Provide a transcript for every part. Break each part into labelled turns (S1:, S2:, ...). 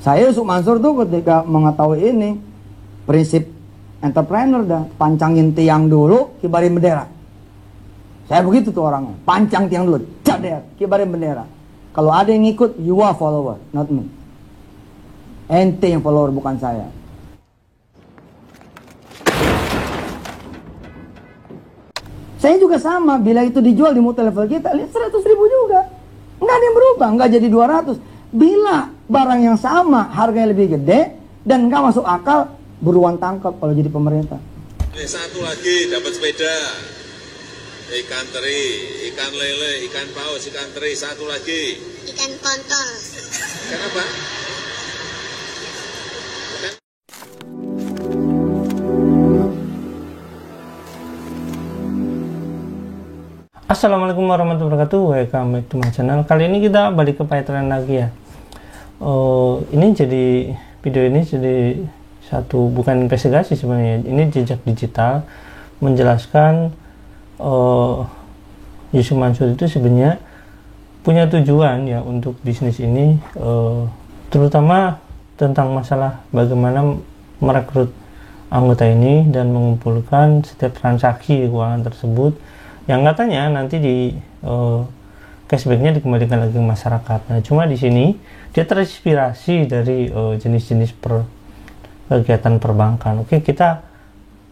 S1: Saya Yusuf Mansur tuh ketika mengetahui ini prinsip entrepreneur dah, pancangin tiang dulu, kibarin bendera. Saya begitu tuh orangnya, pancang tiang dulu, cader, kibarin bendera. Kalau ada yang ikut, you are follower, not me. Ente yang follower, bukan saya. Saya juga sama, bila itu dijual di multi level kita, lihat 100.000 juga. Nggak ada yang berubah, nggak jadi 200. Bila barang yang sama, harganya lebih gede, dan nggak masuk akal, buruan tangkap kalau jadi pemerintah.
S2: Satu lagi dapat sepeda, ikan teri, ikan lele, ikan paus, ikan teri, satu lagi.
S3: Ikan kontol.
S2: Kenapa?
S4: Assalamualaikum warahmatullahi wabarakatuh. Welcome back to my channel. Kali ini kita balik ke Python lagi ya. Video ini jadi satu, bukan investigasi sebenarnya. Ini jejak digital menjelaskan Yusuf Mansur itu sebenarnya punya tujuan ya untuk bisnis ini, terutama tentang masalah bagaimana merekrut anggota ini dan mengumpulkan setiap transaksi keuangan tersebut yang katanya nanti di cashbacknya dikembalikan lagi ke masyarakat. Nah, cuma di sini dia terinspirasi dari jenis-jenis kegiatan perbankan. Oke, kita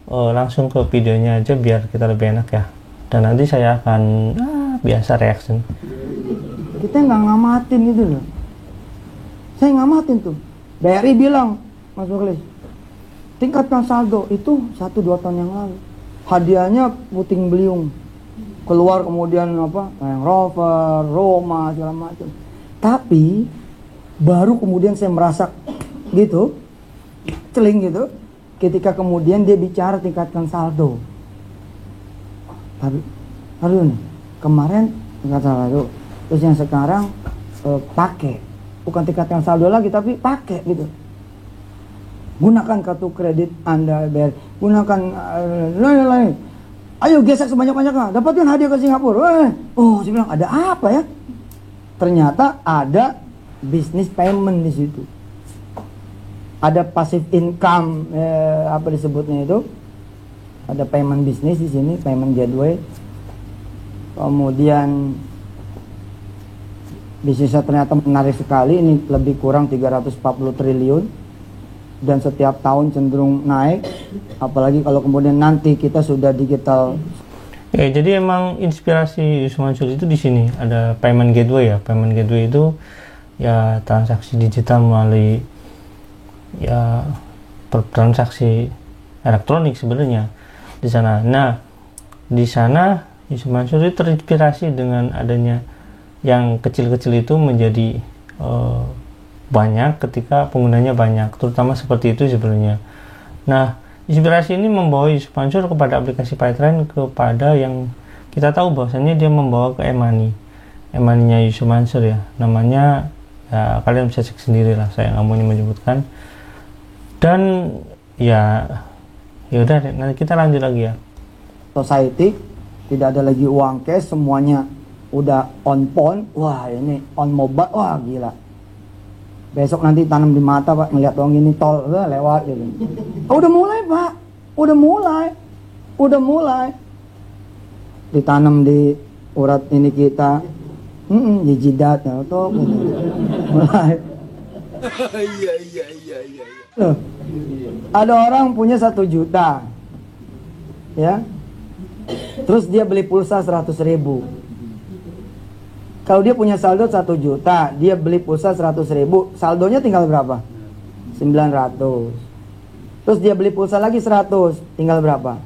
S4: langsung ke videonya aja biar kita lebih enak ya. Dan nanti saya akan biasa reaction.
S1: Kita nggak ngamatin gitu loh. Saya ngamatin tuh. BRI bilang, Mas Mukhlis, tingkatkan saldo itu 1-2 tahun yang lalu. Hadiahnya puting beliung. Keluar kemudian Land Rover, Roma, segala macam. Tapi baru kemudian saya merasa gitu, celing gitu, ketika kemudian dia bicara tingkatkan saldo. Tapi, aduh nih, kemarin tingkatkan saldo, terus yang sekarang pakai, bukan tingkatkan saldo lagi, tapi pakai gitu. Gunakan kartu kredit Anda, gunakan lain-lain. Ayo gesek sebanyak-banyaknya, dapatkan hadiah ke Singapura. Oh, saya bilang ada apa ya? Ternyata ada bisnis payment di situ. Ada passive income, apa disebutnya itu? Ada payment bisnis di sini, payment gateway. Kemudian bisnisnya ternyata menarik sekali. Ini lebih kurang 340 triliun. Dan setiap tahun cenderung naik, apalagi kalau kemudian nanti kita sudah digital.
S4: Ya, jadi emang inspirasi Yusuf Mansur itu di sini ada payment gateway ya. Payment gateway itu ya transaksi digital melalui ya transaksi elektronik sebenarnya di sana. Nah, di sana Yusuf Mansur itu terinspirasi dengan adanya yang kecil-kecil itu menjadi banyak ketika penggunanya banyak, terutama seperti itu sebenarnya. Nah, inspirasi ini membawa Yusuf Mansur kepada aplikasi Python, kepada yang kita tahu bahwasanya dia membawa ke e-money, e-money-nya Yusuf Mansur ya. Namanya ya kalian bisa cek sendiri lah, saya nggak mau menyebutkan. Dan ya udah, nanti kita lanjut lagi ya.
S1: Society tidak ada lagi uang cash, semuanya udah on phone. Wah, ini on mobile, wah gila. Besok nanti tanam di mata Pak, ngeliat doang ini tol lewat gitu. Udah mulai Pak, udah mulai ditanam di urat ini kita, di jidat ya, tuh mulai. Iya. Loh, ada orang punya 1 juta, ya, terus dia beli pulsa 100.000. Kalau dia punya saldo 1 juta, dia beli pulsa 100.000, saldonya tinggal berapa? 900. Terus dia beli pulsa lagi 100, tinggal berapa?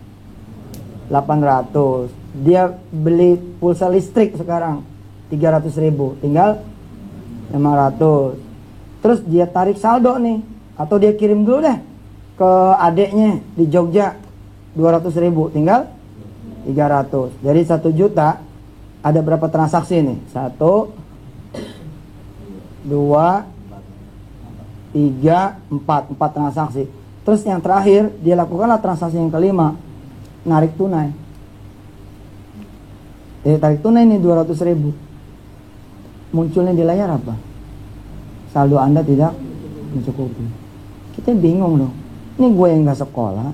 S1: 800. Dia beli pulsa listrik sekarang 300.000, tinggal 500. Terus dia tarik saldo nih, atau dia kirim dulu deh ke adeknya di Jogja 200.000, tinggal 300. Dari 1 juta ada berapa transaksi nih? 1, 2, 3, 4 transaksi. Terus yang terakhir dia lakukanlah transaksi yang kelima, narik tunai. Tarik tunai nih 200.000. Munculnya di layar apa? Saldo Anda tidak mencukupi. Kita bingung dong. Ini gue yang nggak sekolah,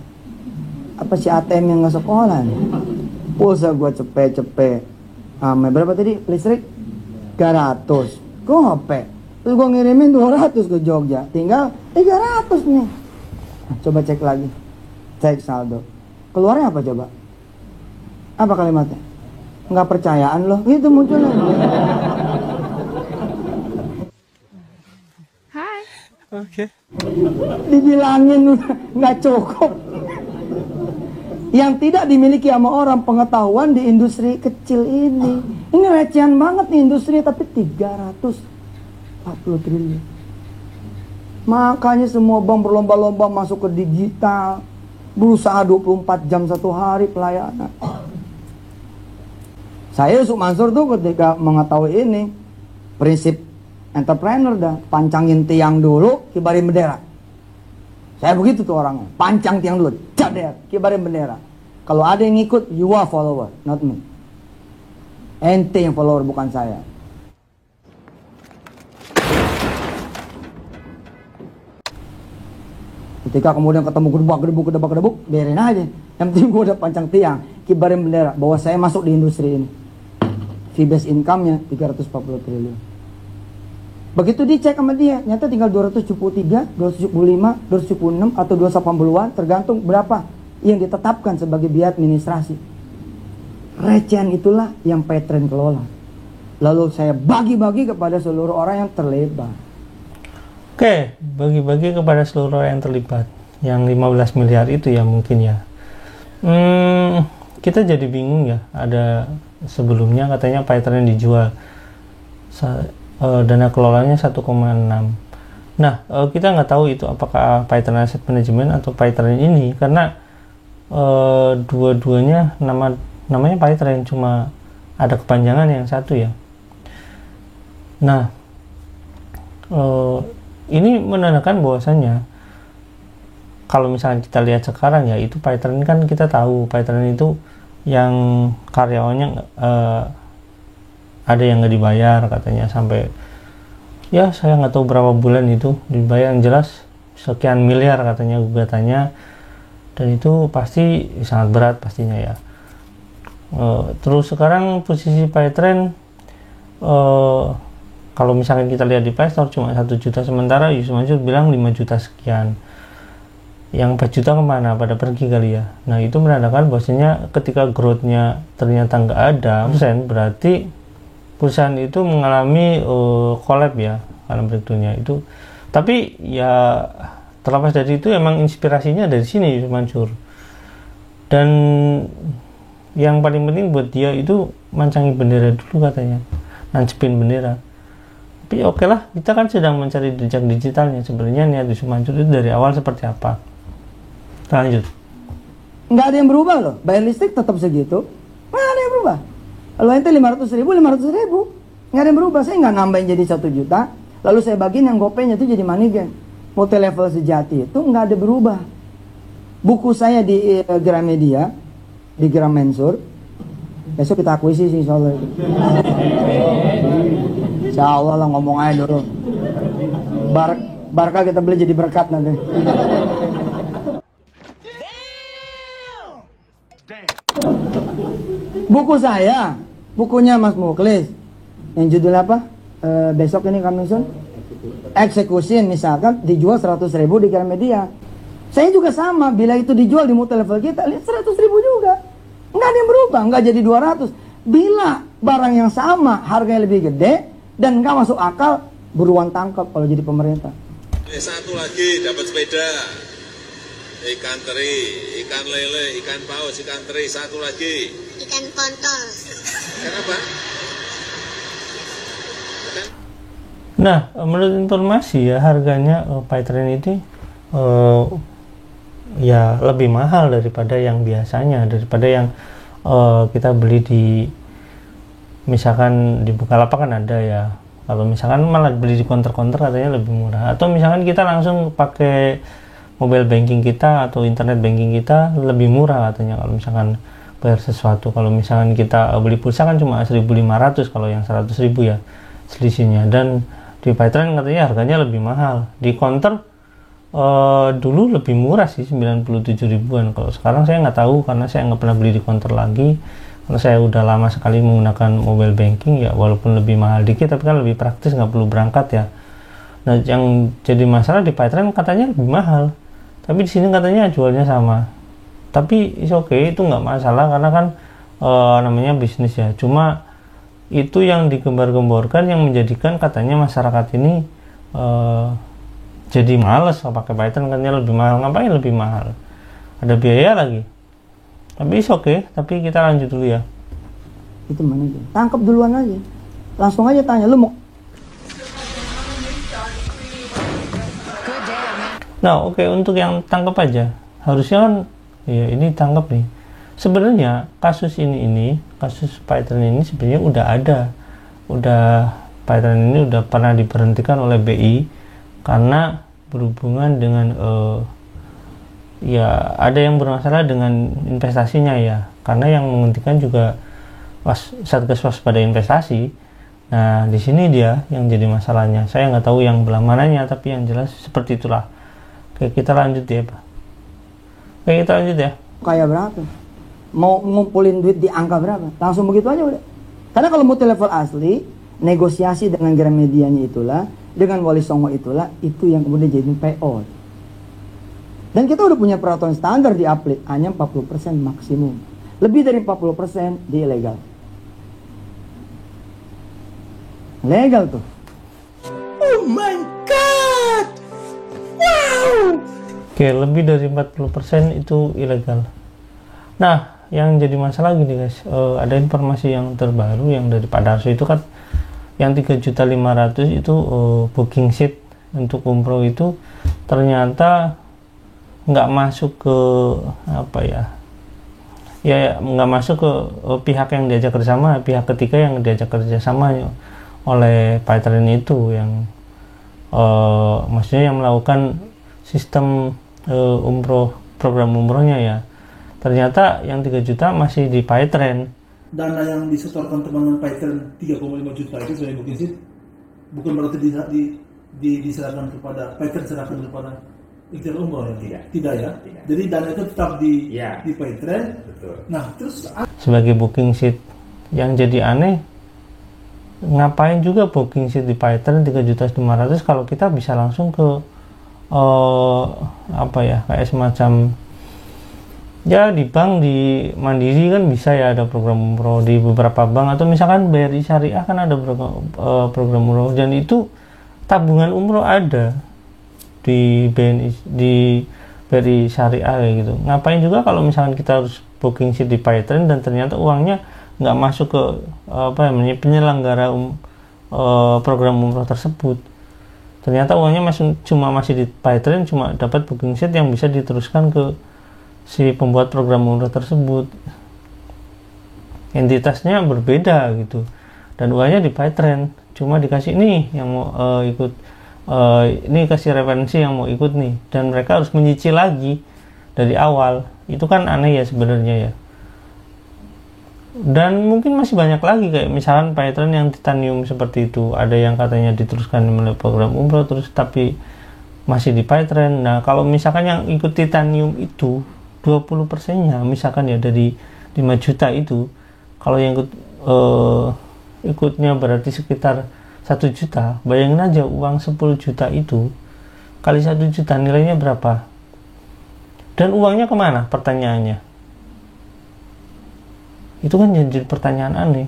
S1: apa si ATM yang nggak sekolah nih? Pulsa gue cepet-cepet. Berapa tadi listrik? 300. Gope. Terus gue ngirimin 200 ke Jogja. Tinggal 300 nih. Nah, coba cek lagi. Cek saldo. Keluarnya apa coba? Apa kalimatnya? Nggak percayaan loh. Itu munculnya.
S4: Oke.
S1: Dibilangin udah nggak cukup. Yang tidak dimiliki sama orang pengetahuan di industri kecil ini. Ini recehan banget nih industri, tapi 340 triliun. Makanya semua bank berlomba-lomba masuk ke digital, berusaha 24 jam satu hari pelayanan. Saya Yusuf Mansur tuh ketika mengetahui ini, prinsip entrepreneur dah, pancangin tiang dulu, kibarin bendera. Saya begitu tuh orangnya, pancang tiang dulu, cader, kibarin bendera. Kalau ada yang ikut, you are follower, not me. Ente yang follower, bukan saya. Ketika kemudian ketemu gedebuk, biarin aja. Yang penting gue udah pancang tiang, kibarin bendera, bahwa saya masuk di industri ini. Fee-based income-nya 340 triliun. Begitu dicek sama dia, nyata tinggal 273, 275, 276 atau 280-an, tergantung berapa yang ditetapkan sebagai biaya administrasi. Recehan itulah yang Paytrend kelola. Lalu saya bagi-bagi kepada seluruh orang yang terlibat.
S4: Oke, bagi-bagi kepada seluruh orang yang terlibat. Yang 15 miliar itu ya mungkin ya. Kita jadi bingung ya. Ada sebelumnya katanya Paytrend dijual. Dana kelolanya 1,6. Nah, kita nggak tahu itu apakah Paytrend Asset Management atau Paytrend ini, karena dua-duanya namanya Paytrend, cuma ada kepanjangan yang satu ya. Nah, ini menandakan bahwasannya kalau misalnya kita lihat sekarang ya, itu Paytrend kan kita tahu Paytrend itu yang karyawannya ada yang nggak dibayar katanya, sampai ya saya nggak tahu berapa bulan itu dibayar, yang jelas sekian miliar katanya gugatannya, dan itu pasti sangat berat pastinya ya. Terus sekarang posisi Paytrend kalau misalkan kita lihat di Play Store cuma 1 juta, sementara Yusuf Mansur bilang 5 juta sekian. Yang 4 juta kemana? Pada pergi kali ya. Nah, itu menandakan bahwasanya ketika growth-nya ternyata nggak ada berarti perusahaan itu mengalami collapse ya, dalam breakdown-nya itu. Tapi ya terlepas dari itu, emang inspirasinya dari sini Yusuf Mansur. Dan yang paling penting buat dia itu mancangi bendera dulu katanya, nancepin bendera. Tapi oke lah, kita kan sedang mencari jejak digitalnya. Sebenarnya niat Yusuf Mansur itu dari awal seperti apa. Lanjut.
S1: Nggak ada yang berubah loh, bayar listrik tetap segitu, nggak ada yang berubah. Lalu ente 500 ribu, nggak ada yang berubah. Saya nggak nambahin jadi 1 juta, lalu saya bagiin yang gopenya itu jadi money game. Multi level sejati itu nggak ada berubah. Buku saya di Gramedia, di Gram Mansur, besok kita akuisisi insya Allah. Insya Allah lah, ngomong aja dulu. Barca kita beli jadi berkat nanti. Buku saya, bukunya Mas Muklis, yang judulnya apa? Besok ini coming soon. Execution misalkan dijual 100 ribu di Gramedia. Saya juga sama, bila itu dijual di multi level kita, lihat 100 ribu juga. Nggak ada yang berubah, nggak jadi 200. Bila barang yang sama, harganya lebih gede, dan nggak masuk akal, buruan tangkap kalau jadi pemerintah.
S2: Satu lagi dapat sepeda. Ikan teri, ikan lele, ikan paus, ikan teri, satu lagi.
S3: Ikan kontol.
S2: Kenapa?
S4: Nah, menurut informasi ya, harganya Paytrend ini ya lebih mahal daripada yang biasanya, daripada yang kita beli di, misalkan di Bukalapak kan ada ya. Kalau misalkan malah beli di counter-counter katanya lebih murah, atau misalkan kita langsung pakai mobile banking kita atau internet banking kita lebih murah katanya kalau misalkan bayar sesuatu. Kalau misalkan kita beli pulsa kan cuma 1.500, kalau yang 100.000 ya selisihnya. Dan Di Paytrend katanya harganya lebih mahal. Di counter dulu lebih murah sih, 97 ribuan. Kalau sekarang saya nggak tahu karena saya nggak pernah beli di counter lagi. Karena saya udah lama sekali menggunakan mobile banking ya, walaupun lebih mahal dikit tapi kan lebih praktis, nggak perlu berangkat ya. Nah, yang jadi masalah di Paytrend katanya lebih mahal. Tapi di sini katanya jualnya sama. Tapi is okay, itu nggak masalah karena kan namanya bisnis ya. Cuma itu yang digembar-gemborkan yang menjadikan katanya masyarakat ini jadi males pakai Paytrend, katanya lebih mahal. Ngapain lebih mahal? Ada biaya lagi. Tapi is okay, tapi kita lanjut dulu ya.
S1: Itu mana aja. Tangkap duluan aja. Langsung aja tanya, lu mau.
S4: Nah, oke, untuk yang tangkap aja. Harusnya kan ya ini tangkap nih. Sebenarnya kasus kasus Paytrend ini sebenarnya udah ada. Paytrend ini udah pernah diberhentikan oleh BI karena berhubungan dengan ya ada yang bermasalah dengan investasinya ya, karena yang menghentikan juga Satgas Waspada Investasi. Nah, di sini dia yang jadi masalahnya. Saya nggak tahu yang belah mananya, tapi yang jelas seperti itulah. Oke, kita lanjut ya, Pak. Oke, kita lanjut ya.
S1: Kayak berapa? Mau ngumpulin duit di angka berapa? Langsung begitu aja udah. Karena kalau mau level asli, negosiasi dengan Gramedianya itulah, dengan Wali Songo itulah, itu yang kemudian jadi PO. Dan kita udah punya peraturan standar di Aplik, hanya 40% maksimum. Lebih dari 40% di ilegal. Legal tuh. Oh my god! Wow!
S4: Oke, lebih dari 40% itu ilegal. Nah, yang jadi masalah gini guys, ada informasi yang terbaru yang dari Pak Darso itu kan, yang 3.500.000 itu booking seat untuk umroh itu ternyata nggak masuk ke apa ya nggak masuk ke pihak yang diajak kerjasama, pihak ketiga yang diajak kerjasama oleh Paytrend itu, yang maksudnya yang melakukan sistem program umrohnya ya. Ternyata yang 3 juta masih di Paytrend.
S3: Dana yang disetorkan teman-teman Paytrend 3,5 juta itu sebagai booking seat bukan berarti diserahkan kepada Paytrend, serahkan kepada ikhtiar umroh ya? Tidak ya? Tidak. Jadi dana itu tetap di Paytrend. Betul. Nah, terus
S4: sebagai booking seat. Yang jadi aneh, ngapain juga booking seat di Paytrend 3.500.000 kalau kita bisa langsung ke kayak semacam ya di bank, di Mandiri kan bisa ya ada program umroh, di beberapa bank, atau misalkan BRI Syariah kan ada program umroh, dan itu tabungan umroh ada di BRI Syariah kayak gitu. Ngapain juga kalau misalkan kita harus booking seat di Paytrend dan ternyata uangnya nggak masuk ke penyelenggara program umroh tersebut. Ternyata uangnya masih di Paytrend, cuma dapat booking seat yang bisa diteruskan ke si pembuat program umroh tersebut. Entitasnya berbeda gitu, dan uangnya di Paytrend, cuma dikasih nih yang mau ikut, ini kasih referensi yang mau ikut nih, dan mereka harus menyicil lagi dari awal. Itu kan aneh ya sebenarnya ya. Dan mungkin masih banyak lagi, kayak misalkan Paytrend yang titanium seperti itu, ada yang katanya diteruskan melalui program umroh terus tapi masih di Paytrend. Nah, kalau misalkan yang ikut titanium itu 20%-nya misalkan ya dari 5 juta itu, kalau yang ikutnya berarti sekitar 1 juta, bayangin aja uang 10 juta itu kali 1 juta nilainya berapa, dan uangnya kemana, pertanyaannya. Itu kan jadi pertanyaan aneh.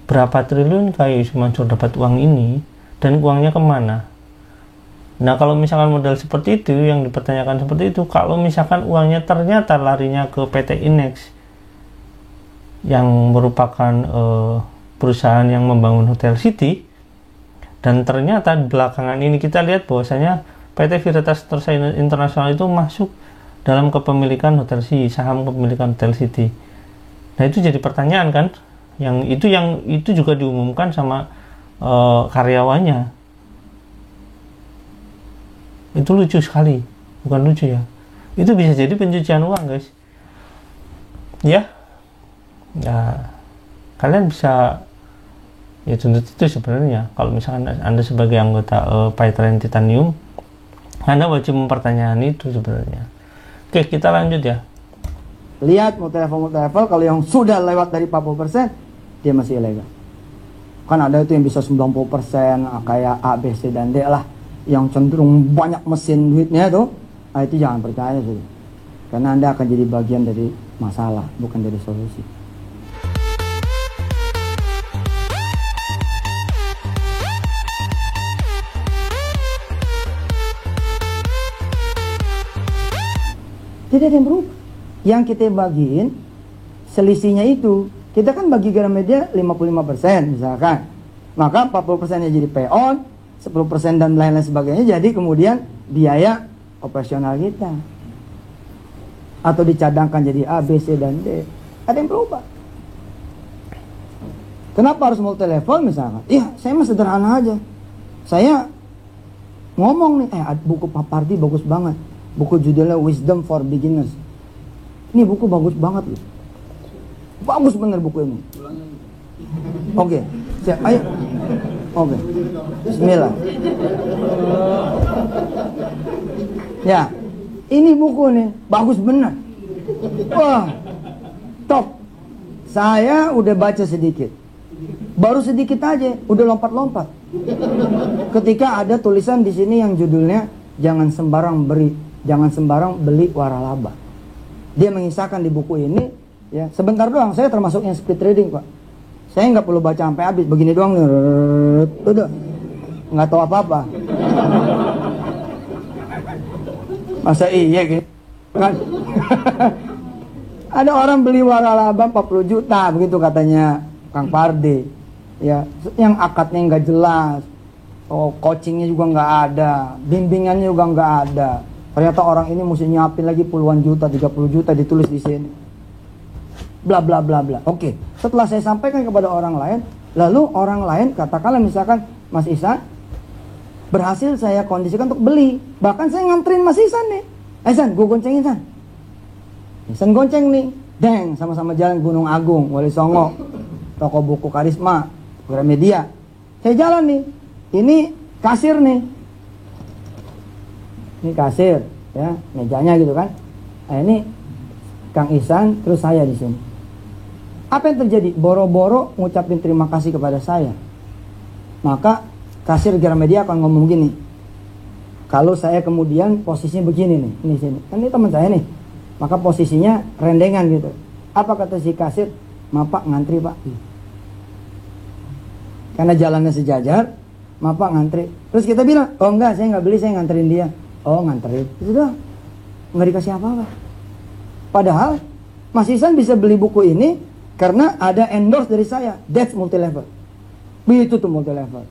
S4: Berapa triliun kayak Mansur dapat uang ini, dan uangnya kemana? Nah, kalau misalkan modal seperti itu, yang dipertanyakan seperti itu, kalau misalkan uangnya ternyata larinya ke PT Inex yang merupakan perusahaan yang membangun Hotel City, dan ternyata belakangan ini kita lihat bahwasanya PT Viritas Internasional itu masuk dalam kepemilikan Hotel City, saham kepemilikan Hotel City. Nah, itu jadi pertanyaan kan, yang itu juga diumumkan sama karyawannya. Itu lucu sekali, bukan lucu ya, itu bisa jadi pencucian uang guys ya. Kalian bisa Ya tuntut itu sebenarnya. Kalau misalkan Anda sebagai anggota Phytren Titanium, Anda wajib mempertanyakan itu sebenarnya. Oke, kita lanjut ya.
S1: Lihat multi-level, kalau yang sudah lewat dari 40%, dia masih ilegal. Kan ada itu yang bisa 90%, kayak A, B, C, dan D lah. Yang cenderung banyak mesin duitnya tuh, nah itu jangan percaya sih. Karena Anda akan jadi bagian dari masalah, bukan dari solusi. Tidak ada yang berubah. Yang kita bagiin, selisihnya itu, kita kan bagi Gramedia 55% misalkan. Maka 40%-nya jadi peon, 10% dan lain-lain sebagainya jadi kemudian biaya operasional kita. Atau dicadangkan jadi A, B, C, dan D. Ada yang berubah. Kenapa harus multi level misalkan? Iya, saya mah sederhana aja. Saya ngomong nih, buku Pak Pardi bagus banget. Buku judulnya Wisdom for Beginners. Ini buku bagus banget loh. Bagus bener buku ini. Oke, siap, ayo. Oke, bismillah. Ya, ini buku nih, bagus bener. Wah, top. Saya udah baca sedikit. Baru sedikit aja, udah lompat-lompat. Ketika ada tulisan di sini yang judulnya jangan sembarang beli waralaba. Dia mengisahkan di buku ini, ya sebentar doang. Saya termasuk yang speed reading, Pak. Saya nggak perlu baca sampai habis, begini doang nih, udah nggak tahu apa-apa. Masa iya gitu kan? Ada orang beli waralaba 40 juta, begitu katanya Kang Pardi. Ya, yang akadnya nggak jelas, coachingnya juga nggak ada, bimbingannya juga nggak ada. Ternyata orang ini mesti nyiapin lagi puluhan juta, 30 juta ditulis di sini. Bla bla bla bla. Oke, setelah saya sampaikan kepada orang lain, lalu orang lain katakanlah misalkan Mas Ihsan berhasil saya kondisikan untuk beli. Bahkan saya nganterin Mas Ihsan nih. Ihsan, gue goncengin Ihsan. Ihsan gonceng nih. Deng, sama-sama jalan Gunung Agung, Wali Songo, toko buku Karisma, Gramedia. Saya jalan nih. Ini kasir nih. Ini kasir, ya, mejanya gitu kan. Nah, ini Kang Ihsan, terus saya di sini. Apa yang terjadi? Boro-boro ngucapin terima kasih kepada saya. Maka kasir Gramedia akan ngomong gini. Kalau saya kemudian posisinya begini nih, ini sini. Kan ini teman saya nih. Maka posisinya rendengan gitu. Apa kata si kasir? Maaf Pak, ngantri Pak. Karena jalannya sejajar, maaf Pak, ngantri. Terus kita bilang, oh enggak, saya nggak beli, saya nganterin dia. Oh nganterin, itu doang, nggak dikasih apa-apa. Padahal Mas Ihsan bisa beli buku ini karena ada endorse dari saya. That's multi level. Begitu tuh multi level.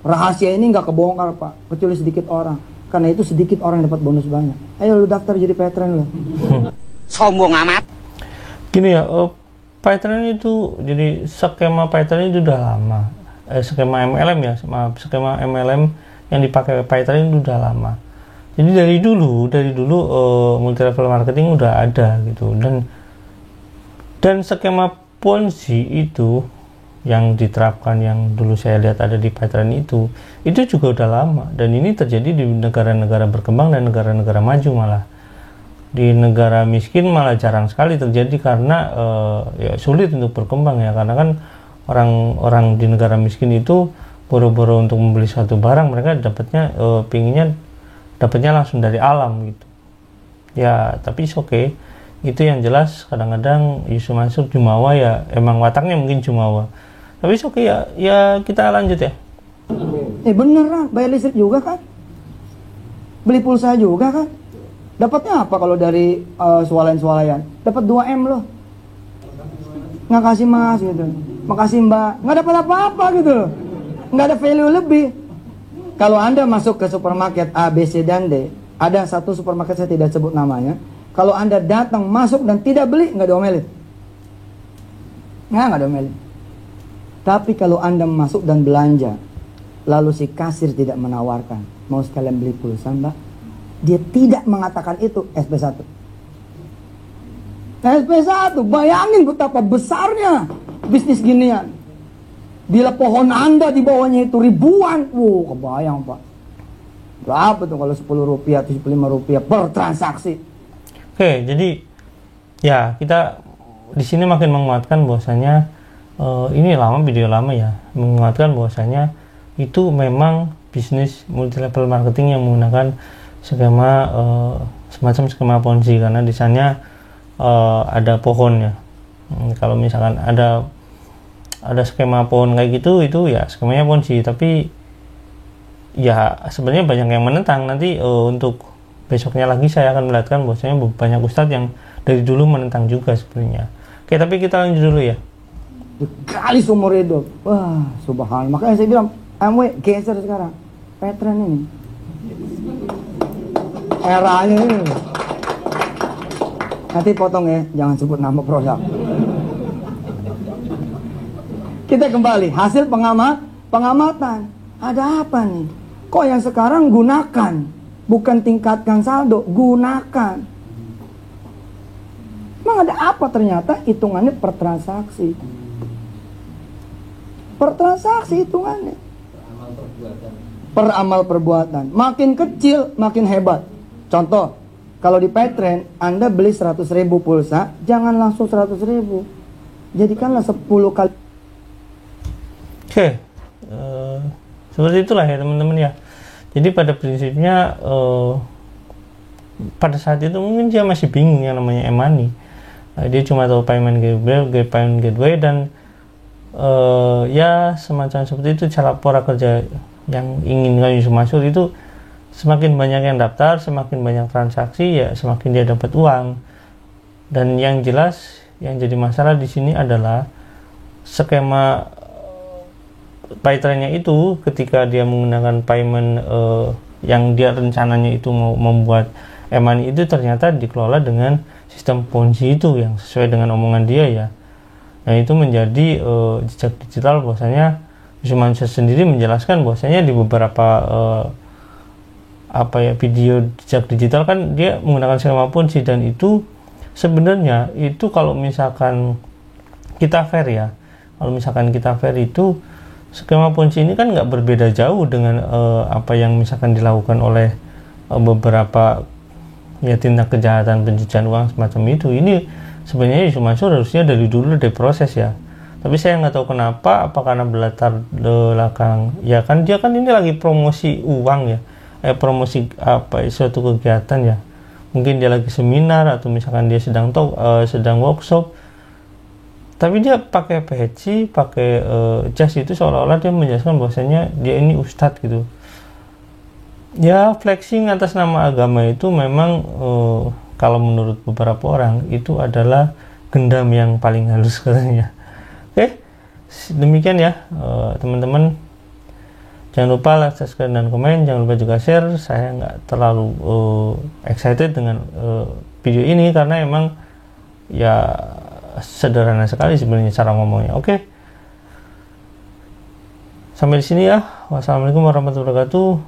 S1: Rahasia ini nggak kebongkar Pak, kecuali sedikit orang. Karena itu sedikit orang yang dapat bonus banyak. Ayo lu daftar jadi Phytren lu.
S5: Sombong amat.
S4: Gini ya, Phytren itu jadi skema Phytren itu udah lama. Skema MLM ya, skema MLM yang dipakai Phytren itu udah lama. Jadi dari dulu multi level marketing udah ada gitu, dan skema Ponzi itu yang diterapkan yang dulu saya lihat ada di Phytren itu juga udah lama, dan ini terjadi di negara-negara berkembang dan negara-negara maju malah. Di negara miskin malah jarang sekali terjadi karena ya sulit untuk berkembang ya, karena kan orang-orang di negara miskin itu boro-boro untuk membeli suatu barang, mereka dapatnya langsung dari alam gitu ya. Tapi oke, itu yang jelas kadang-kadang Yusuf Mansur Jumawa ya, emang wataknya mungkin Jumawa, tapi oke ya kita lanjut ya.
S1: Beneran bayar listrik juga kan, beli pulsa juga kan. Dapatnya apa kalau dari swalayan dapat 2M loh, nggak kasih Mas gitu, makasih Mbak, nggak dapat apa-apa gitu loh, nggak ada value lebih. Kalau Anda masuk ke supermarket A, B, C, dan D, ada satu supermarket saya tidak sebut namanya. Kalau Anda datang, masuk, dan tidak beli, nggak diomelin. Nggak diomelin. Tapi kalau Anda masuk dan belanja, lalu si kasir tidak menawarkan, mau sekalian beli pulsa Mbak, dia tidak mengatakan itu SP1. SP1, bayangin betapa besarnya bisnis ginian. Bila pohon Anda di bawahnya itu ribuan, kebayang Pak. Berapa tuh kalau 10 rupiah atau 25 rupiah per transaksi?
S4: Oke, jadi ya kita di sini makin menguatkan bahwasanya ini video lama ya, menguatkan bahwasanya itu memang bisnis multi level marketing yang menggunakan skema semacam skema Ponzi, karena di sana ada pohonnya. Kalau misalkan ada skema pohon kayak gitu, itu ya skemanya Ponzi, tapi ya sebenarnya banyak yang menentang. Nanti untuk besoknya lagi saya akan melihatkan bahwasanya banyak ustadz yang dari dulu menentang juga sebenarnya. Oke, tapi kita lanjut dulu ya.
S1: Kali seumur hidup. Wah, subhanallah. Makanya saya bilang, MW geser sekarang. Petren ini. Eranya ini. Nanti potong ya, jangan sebut nama produk. Kita kembali, hasil pengamatan. Ada apa nih? Kok yang sekarang gunakan, bukan tingkatkan saldo, gunakan. Emang ada apa? Ternyata hitungannya per transaksi. Per transaksi hitungannya. Per amal perbuatan. Makin kecil, makin hebat. Contoh, kalau di Petren, Anda beli 100.000 pulsa, jangan langsung 100.000. Jadikanlah 10 kali.
S4: Oke, seperti itulah ya teman-teman ya. Jadi pada prinsipnya pada saat itu mungkin dia masih bingung yang namanya e-money. Dia cuma tahu payment gateway dan ya semacam seperti itu cara pola kerja yang ingin Yusuf Mansur itu. Semakin banyak yang daftar, semakin banyak transaksi, ya semakin dia dapat uang. Dan yang jelas yang jadi masalah di sini adalah skema Paytrennya itu ketika dia menggunakan payment yang dia rencananya itu mau membuat e-money itu ternyata dikelola dengan sistem Ponzi itu yang sesuai dengan omongan dia ya. Nah itu menjadi jejak digital bahwasanya Yusuf Mansur sendiri menjelaskan bahwasanya di beberapa video jejak digital kan dia menggunakan skema Ponzi, dan itu sebenarnya itu kalau misalkan kita fair ya, kalau misalkan kita fair itu skema Ponzi ini kan nggak berbeda jauh dengan apa yang misalkan dilakukan oleh beberapa ya tindak kejahatan pencucian uang semacam itu. Ini sebenarnya Yusuf Mansur harusnya dari dulu diproses ya, tapi saya nggak tahu kenapa, apa karena berlatar belakang ya kan dia kan ini lagi promosi uang ya, promosi apa suatu kegiatan ya, mungkin dia lagi seminar atau misalkan dia sedang workshop, tapi dia pakai peci, pakai jas itu seolah-olah dia menjelaskan bahwasanya dia ini ustadz gitu ya. Flexing atas nama agama itu memang kalau menurut beberapa orang itu adalah gendam yang paling halus katanya. Oke, demikian ya teman-teman. Jangan lupa like, subscribe, dan komen. Jangan lupa juga share. Saya nggak terlalu excited dengan video ini karena emang ya sederhana sekali sebenarnya cara ngomongnya. Oke. Sampai di sini ya. Wassalamualaikum warahmatullahi wabarakatuh.